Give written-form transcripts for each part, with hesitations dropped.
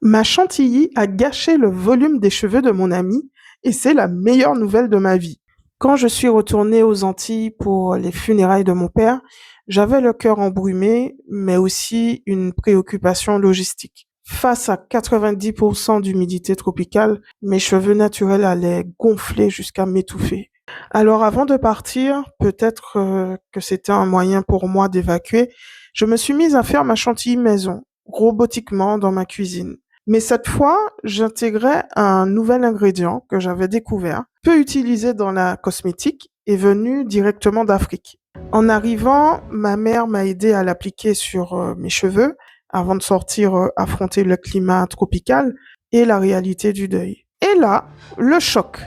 Ma chantilly a gâché le volume des cheveux de mon ami et c'est la meilleure nouvelle de ma vie. Quand je suis retournée aux Antilles pour les funérailles de mon père, j'avais le cœur embrumé, mais aussi une préoccupation logistique. Face à 90% d'humidité tropicale, mes cheveux naturels allaient gonfler jusqu'à m'étouffer. Alors avant de partir, peut-être que c'était un moyen pour moi d'évacuer, je me suis mise à faire ma chantilly maison, robotiquement dans ma cuisine. Mais cette fois, j'intégrais un nouvel ingrédient que j'avais découvert, peu utilisé dans la cosmétique et venu directement d'Afrique. En arrivant, ma mère m'a aidé à l'appliquer sur mes cheveux avant de sortir affronter le climat tropical et la réalité du deuil. Et là, le choc.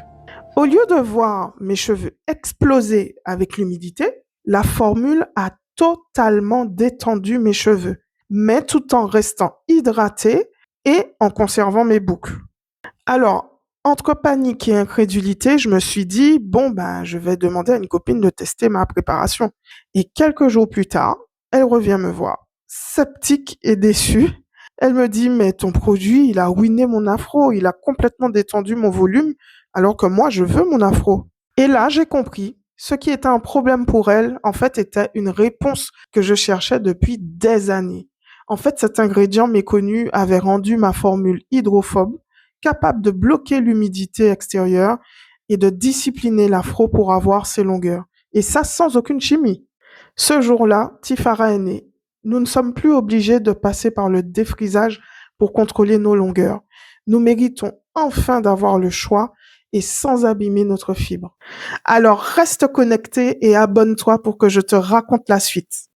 Au lieu de voir mes cheveux exploser avec l'humidité, la formule a totalement détendu mes cheveux, mais tout en restant hydraté et en conservant mes boucles. Alors, entre panique et incrédulité, je me suis dit, bon, ben, je vais demander à une copine de tester ma préparation. Et quelques jours plus tard, elle revient me voir, sceptique et déçue. Elle me dit, mais ton produit, il a ruiné mon afro, il a complètement détendu mon volume, alors que moi, je veux mon afro. Et là, j'ai compris. Ce qui était un problème pour elle, en fait, était une réponse que je cherchais depuis des années. En fait, cet ingrédient méconnu avait rendu ma formule hydrophobe, capable de bloquer l'humidité extérieure et de discipliner l'afro pour avoir ses longueurs. Et ça sans aucune chimie. Ce jour-là, Tifara est née. Nous ne sommes plus obligés de passer par le défrisage pour contrôler nos longueurs. Nous méritons enfin d'avoir le choix et sans abîmer notre fibre. Alors reste connecté et abonne-toi pour que je te raconte la suite.